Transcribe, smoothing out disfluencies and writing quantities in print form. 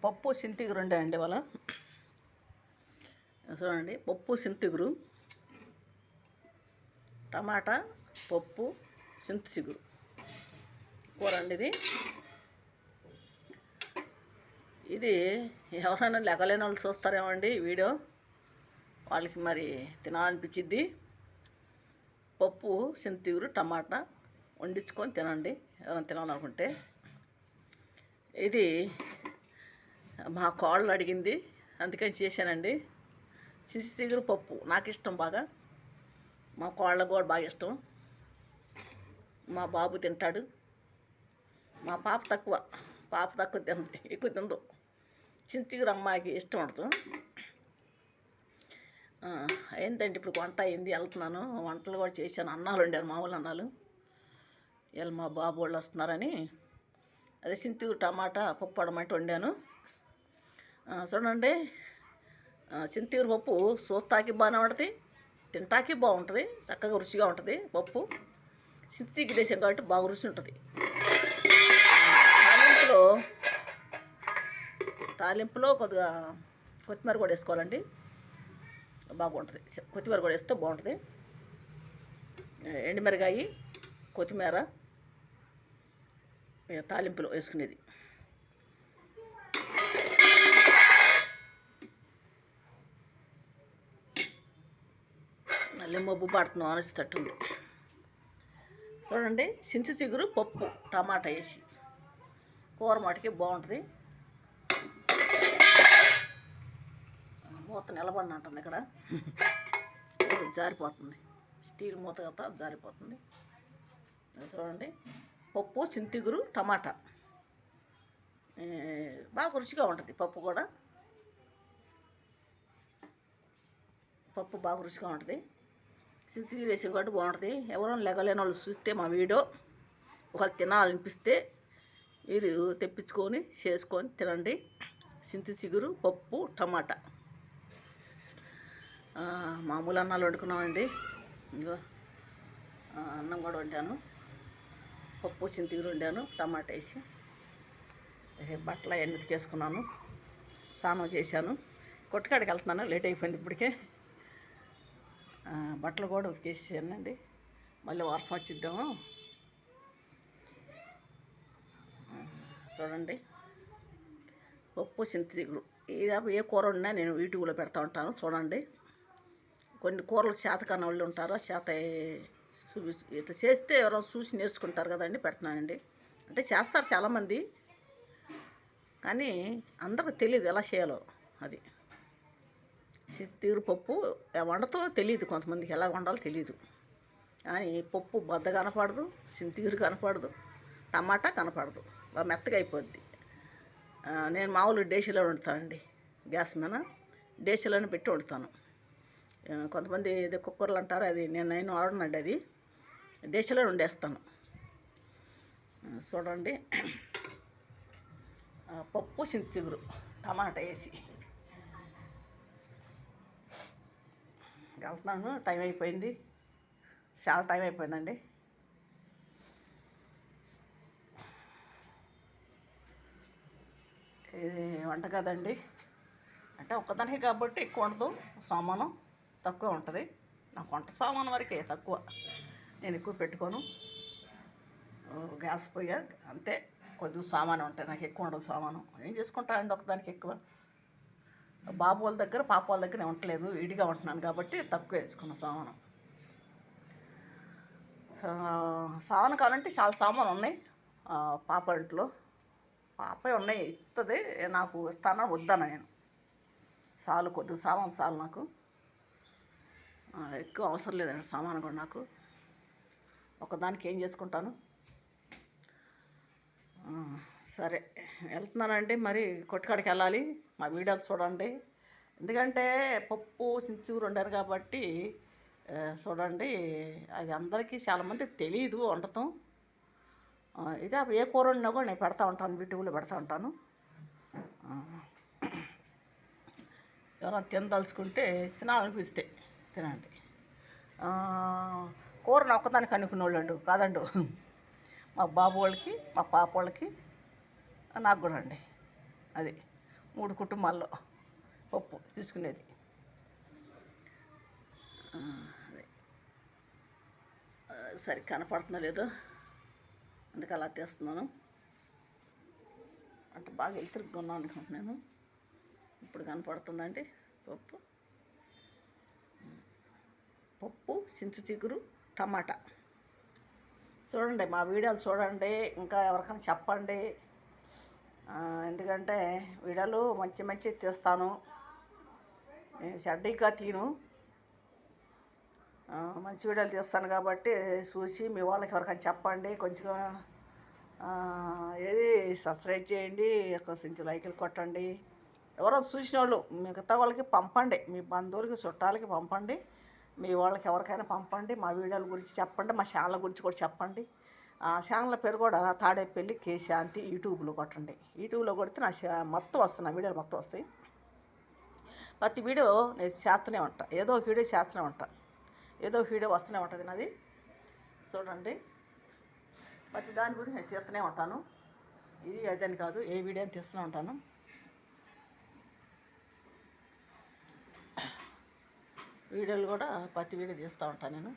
పప్పు సింతిగురు అండి ఇవాళ. చూడండి, పప్పు సింతిగురు, టమాటా, పప్పు, సింతి చిగురు కూర అండి ఇది. ఇది ఎవరైనా లెగలేని వాళ్ళు చూస్తారేమండి వీడియో, వాళ్ళకి మరి తినాలనిపించిద్ది. పప్పు సింతిగురు టమాటా వండించుకొని తినండి ఎవరైనా తినాలనుకుంటే. ఇది మా కోళ్ళు అడిగింది, అందుకని చేశానండి. సింతిగురు పప్పు నాకు ఇష్టం బాగా, మా కోళ్ళకు కూడా బాగా ఇష్టం. మా బాబు తింటాడు, మా పాప తక్కువ తింది, ఎక్కువ తిందు. సింతిగురు అమ్మాయికి ఇష్టం ఉండదు. అయిందండి, ఇప్పుడు వంట అయింది, వెళ్తున్నాను. వంటలు కూడా చేశాను, అన్నాలు వండాను, మామూలు అన్నాలు. వీళ్ళు మా బాబు వాళ్ళు వస్తున్నారని అదే సింతిగురు టమాటా పప్పు అడమంటే వండాను. చూడండి, సింతిగురు పప్పు చూస్తాకి బాగానే ఉంటుంది, తింటాకి బాగుంటుంది, చక్కగా రుచిగా ఉంటుంది. పప్పు సింతిగురు వేసాం కాబట్టి బాగా రుచి ఉంటుంది. తాలింపులో కొద్దిగా కొత్తిమీర కూడా వేసుకోవాలండి, బాగుంటుంది. కొత్తిమీర కూడా వేస్తే బాగుంటుంది. ఎండుమిరగాయ, కొత్తిమీర తాలింపులో వేసుకునేది. మళ్ళీ మబ్బు పడుతున్నాం అనేస్తట్టుంది. చూడండి, సింతి చిగురు పప్పు టమాటా వేసి కూర మటుకి బాగుంటుంది. మూత నిలబడిన అంటుంది ఇక్కడ, జారిపోతుంది. స్టీల్ మూత కదా జారిపోతుంది. చూడండి, పప్పు సింతిగురు టమాటా బాగా రుచిగా ఉంటుంది. పప్పు కూడా బాగా రుచిగా ఉంటుంది. సింతిగురు వేసిన కాబట్టి బాగుంటుంది. ఎవరైనా లెగలేని వాళ్ళు చూస్తే మా వీడియో ఒకళ్ళు తినాలనిపిస్తే మీరు తెప్పించుకొని చేసుకొని తినండి. సింతి చిగురు పప్పు టమాటా. మామూలు అన్నాలు వండుకున్నామండి. ఇంకో అన్నం కూడా వండాను, పప్పు సింతిగురు వండాను, టమాటా వేసి. బట్టలు అవన్నీ ఉతికేసుకున్నాను, స్నానం చేశాను, కొట్టుకాడికి వెళ్తున్నాను, లేట్ అయిపోయింది ఇప్పటికే. బట్టలు కూడా ఉతికేసానండి, మళ్ళీ వర్షం వచ్చిద్దాము. చూడండి, పప్పు సింతిగురు. ఇది ఏ కూర ఉన్నా నేను యూట్యూబ్లో పెడతా ఉంటాను, చూడండి. కొన్ని కూరలు చేతకాని వాళ్ళు ఉంటారు, ఇట్లా చేస్తే ఎవరో చూసి నేర్చుకుంటారు కదండి, పెడుతున్నానండి. అంటే చేస్తారు చాలామంది, కానీ అందరికి తెలియదు ఎలా చేయాలో. అది సింతిగురు పప్పు వండతో తెలియదు, కొంతమందికి ఎలా వండాలో తెలియదు. కానీ పప్పు బద్ద కనపడదు, సింతిగురు కనపడదు, టమాటా కనపడదు, బాగా మెత్తగా అయిపోద్ది. నేను మామూలు డేషిలో వండుతానండి, గ్యాస్ మీద డేషిలోనే పెట్టి వండుతాను. కొంతమంది ఇది కుక్కర్లు అంటారు, అది నేను వాడనండి, అది డేషిలో వండేస్తాను. చూడండి, పప్పు సింతిగురు టమాటా వేసి వెళ్తున్నాను. టైం అయిపోయింది, చాలా టైం అయిపోయిందండి. ఇది వంట కదండి, అంటే ఒక్కదానికి కాబట్టి ఎక్కువ ఉండదు, సామాను తక్కువ ఉంటుంది. నాకు వంట సామాను వరకే తక్కువ, నేను ఎక్కువ పెట్టుకోను. గ్యాస్ పొయ్య అంతే, కొద్దిగా సామాను ఉంటాయి, నాకు ఎక్కువ ఉండదు సామాను. ఏం చేసుకుంటా అండి ఒకదానికి ఎక్కువ. బాబు వాళ్ళ దగ్గర పాప వాళ్ళ దగ్గర నేను వంటలేదు, విడిగా ఉంటున్నాను కాబట్టి తక్కువ వేసుకున్నాను సామాను. సామాను కావాలంటే చాలా సామాను ఉన్నాయి పాప ఇంట్లో. పాపే ఉన్నాయి, ఇస్తుంది, నాకు ఇస్తానా వద్దాను నేను. చాలు, కొద్దిగా సామాను చాలు నాకు, ఎక్కువ అవసరం లేదండి సామాను కూడా నాకు. ఒకదానికి ఏం చేసుకుంటాను. సరే, వెళ్తున్నానండి, మరి కొట్టుకాడికి వెళ్ళాలి. మా వీడియోలు చూడండి, ఎందుకంటే పప్పు సింతిగురు వండారు కాబట్టి. చూడండి, అది అందరికీ చాలామందికి తెలియదు వండటం. ఇదే ఏ కూర వండినా కూడా నేను పెడతా ఉంటాను, యూట్యూబ్లో పెడతా ఉంటాను. ఎవరైనా తినదలుచుకుంటే తినాలనిపిస్తే తినండి. కూరను ఒక్కదానికి అనుకునే వాళ్ళు కాదండు, మా బాబు వాళ్ళకి, మా పాప వాళ్ళకి, నాకు కూడా అండి. అది 3 కుటుంబాల్లో పప్పు తీసుకునేది. అదే సరిగ్గా కనపడుతుందో లేదో అందుకే అలా తీస్తున్నాను. అంటే బాగా ఎలుతురుగా ఉన్నాను అనుకుంటున్నాను. ఇప్పుడు కనపడుతుందండి పప్పు. పప్పు, చింత చిగురు, టమాటా. చూడండి, మా వీడియోలు చూడండి, ఇంకా ఎవరికైనా చెప్పండి. ఎందుకంటే వీడియోలు మంచి తీస్తాను. నేను చెడ్డగా తీను, మంచి వీడియోలు తీస్తాను కాబట్టి చూసి మీ వాళ్ళకి ఎవరికైనా చెప్పండి. కొంచెం ఏది సబ్స్క్రైబ్ చేయండి, కొంచెం లైకులు కొట్టండి. ఎవరో చూసిన వాళ్ళు మిగతా వాళ్ళకి పంపండి, మీ బంధువులకి చుట్టాలకి పంపండి, మీ వాళ్ళకి ఎవరికైనా పంపండి. మా వీడియోల గురించి చెప్పండి, మా ఛానల్ గురించి కూడా చెప్పండి. ఆ ఛానల్ పేరు కూడా తాడేపల్లి కే శాంతి. యూట్యూబ్లో కొట్టండి. యూట్యూబ్లో కొడితే నా మొత్తం వస్తాయి, నా వీడియోలు మొత్తం వస్తాయి. ప్రతి వీడియో నేను చేస్తూనే ఉంటాను, ఏదో ఒక వీడియో చేస్తూనే ఉంటాను, ఏదో ఒక వీడియో వస్తూనే ఉంటుంది నాది. చూడండి, ప్రతి దాని గురించి నేను చేస్తూనే ఉంటాను. ఇది అదని కాదు, ఏ వీడియో తీస్తూనే ఉంటాను. వీడియోలు కూడా ప్రతి వీడియో తీస్తూ ఉంటాను నేను.